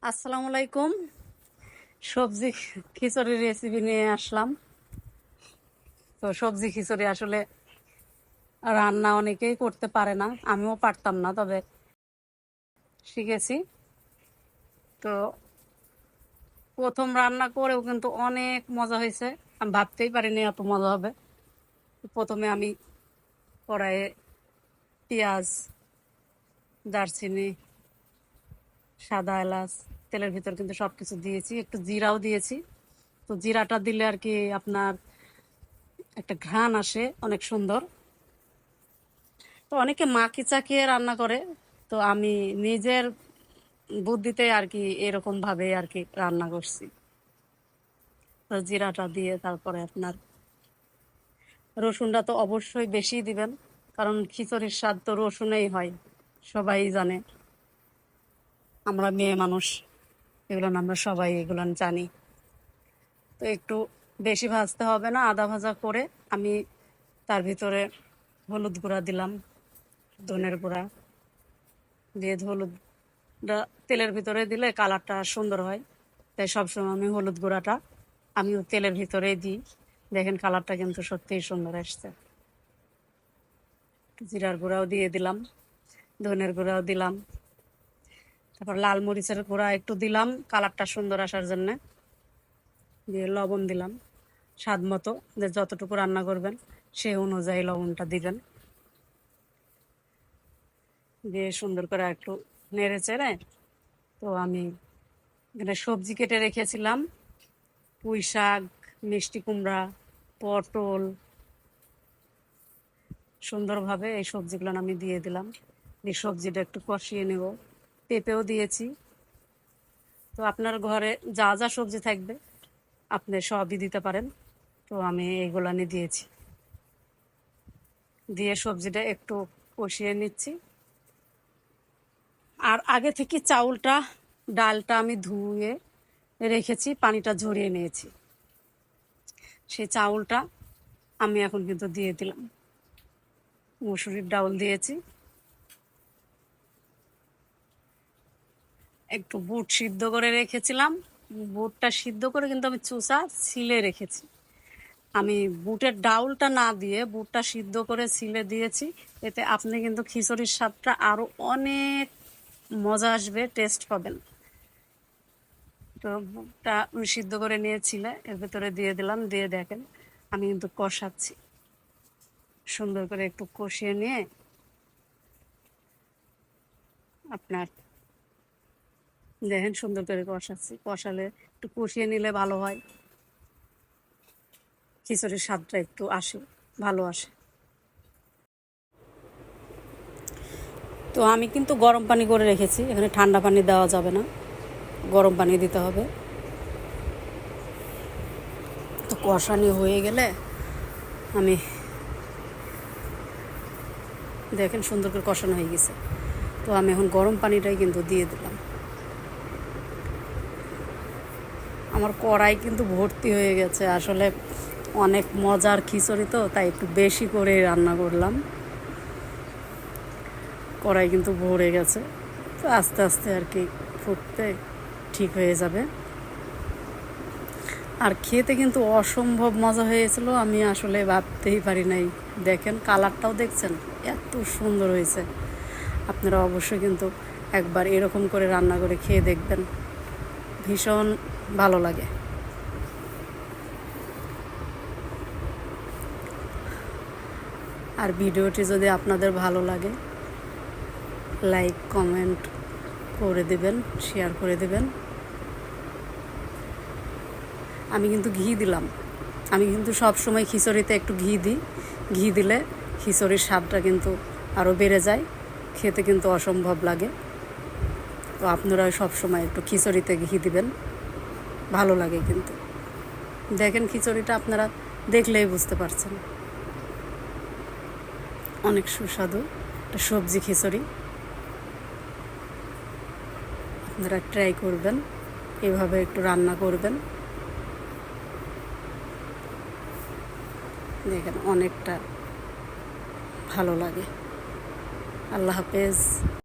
আসসালামু আলাইকুম। সবজি খিচুড়ির রেসিপি নিয়ে আসলাম। তো সবজি খিচুড়ি আসলে রান্না অনেকেই করতে পারে না, আমিও পারতাম না, তবে শিখেছি। তো প্রথম রান্না করেও কিন্তু অনেক মজা হয়েছে, আমি ভাবতেই পারিনি এত মজা হবে। প্রথমে আমি কড়াইয়ে পেঁয়াজ, দারচিনি, সাদা এলাচ, তেলের ভিতর কিন্তু সব কিছু দিয়েছি, একটু জিরাও দিয়েছি। তো জিরাটা দিলে আর কি আপনার একটা ঘ্রাণ আসে অনেক সুন্দর। তো অনেকে মাখি চাকিয়ে রান্না করে, তো আমি নিজের বুদ্ধিতে আর কি এরকম ভাবে আর কি রান্না করছি। তো জিরাটা দিয়ে তারপরে আপনার রসুনটা তো অবশ্যই বেশি দিবেন, কারণ খিচুড়ির স্বাদ তো রসুনেই হয়, সবাই জানে। আমরা মেয়ে মানুষ, এগুলো আমরা সবাই এগুলো জানি। তো একটু বেশি ভাজতে হবে না, আদা ভাজা করে আমি তার ভিতরে হলুদ গুঁড়া দিলাম, ধনের গুঁড়া দিয়ে, হলুদটা তেলের ভিতরে দিলে কালারটা সুন্দর হয়, তাই সবসময় আমি হলুদ গুঁড়াটা আমিও তেলের ভিতরেই দিই। দেখেন কালারটা কিন্তু সত্যিই সুন্দর আসছে। জিরার গুঁড়াও দিয়ে দিলাম, ধনের গুঁড়াও দিলাম, তারপর লাল মরিচের গুঁড়া একটু দিলাম কালারটা সুন্দর আসার জন্য, দিয়ে লবণ দিলাম স্বাদ মতো, যে যতটুকু রান্না করবেন সেই অনুযায়ী লবণটা দিবেন। দিয়ে সুন্দর করে একটু নেড়ে চেড়ে, তো আমি এখানে সবজি কেটে রেখেছিলাম, পুঁই শাক, মিষ্টি কুমড়া, পটল, সুন্দরভাবে এই সবজিগুলো আমি দিয়ে দিলাম। দিয়ে সবজিটা একটু কষিয়ে নেব। পেঁপেও দিয়েছি। তো আপনার ঘরে যা যা সবজি থাকবে আপনি সবই দিতে পারেন, তো আমি এইগুলো নিয়ে দিয়েছি। দিয়ে সবজিটা একটু কষিয়ে নিচ্ছি। আর আগে থেকে ডালটা আমি ধুয়ে রেখেছি, পানিটা ঝরিয়ে নিয়েছি। সেই চাউলটা আমি এখন কিন্তু দিয়ে দিলাম। মসুরির ডাউল দিয়েছি, একটু বুট সিদ্ধ করে রেখেছিলাম। বুটটা সিদ্ধ করে কিন্তু আমি চুষা ছিলে রেখেছি। আমি বুটের ডাউলটা না দিয়ে বুটটা সিদ্ধ করে ছিলে দিয়েছি, এতে আপনি কিন্তু খিচুড়ির স্বাদটা আরও অনেক মজা আসবে, টেস্ট পাবেন। তো বুটটা সিদ্ধ করে নিয়েছিলে এর ভেতরে দিয়ে দিলাম, দিয়ে দেখেন আমি কিন্তু কষাচ্ছি। সুন্দর করে একটু কষিয়ে নিয়ে আপনার দেখেন সুন্দর করে কষাচ্ছি। কষালে একটু কষিয়ে নিলে ভালো হয়, খিচুড়ির স্বাদটা একটু আসে, ভালো আসে। তো আমি কিন্তু গরম পানি করে রেখেছি, এখানে ঠান্ডা পানি দেওয়া যাবে না, গরম পানি দিতে হবে। তো কষানি হয়ে গেলে আমি দেখেন সুন্দর করে কষানো হয়ে গেছে, তো আমি এখন গরম পানিটাই কিন্তু দিয়ে দিলাম। আমার কড়াই কিন্তু ভর্তি হয়ে গেছে, আসলে অনেক মজার খিচুড়ি তো, তাই একটু বেশি করে রান্না করলাম। কড়াই কিন্তু ভরে গেছে, তো আস্তে আস্তে আর কি ফুটতে ঠিক হয়ে যাবে। আর খেতে কিন্তু অসম্ভব মজা হয়েছিল, আমি আসলে ভাবতেই পারি নাই। দেখেন কালারটাও দেখছেন এত সুন্দর হয়েছে। আপনারা অবশ্যই কিন্তু একবার এরকম করে রান্না করে খেয়ে দেখবেন, ভীষণ ভালো লাগে। আর ভিডিওটি যদি আপনাদের ভালো লাগে লাইক কমেন্ট করে দেবেন, শেয়ার করে দেবেন। আমি কিন্তু ঘি দিলাম, আমি কিন্তু সব সময় খিচুড়িতে একটু ঘি দিই। ঘি দিলে খিচুড়ির স্বাদটা কিন্তু আরও বেড়ে যায়, খেতে কিন্তু অসম্ভব লাগে। তো আপনারা সব সময় একটু খিচুড়িতে ঘি দিবেন, ভালো লাগে কিন্তু। দেখেন খিচুড়িটা আপনারা দেখলেই বুঝতে পারছেন, অনেক সুস্বাদু একটা সবজি খিচুড়ি। আপনারা ট্রাই করবেন, এভাবে একটু রান্না করবেন। দেখেন অনেকটা ভালো লাগে। আল্লাহ হাফেজ।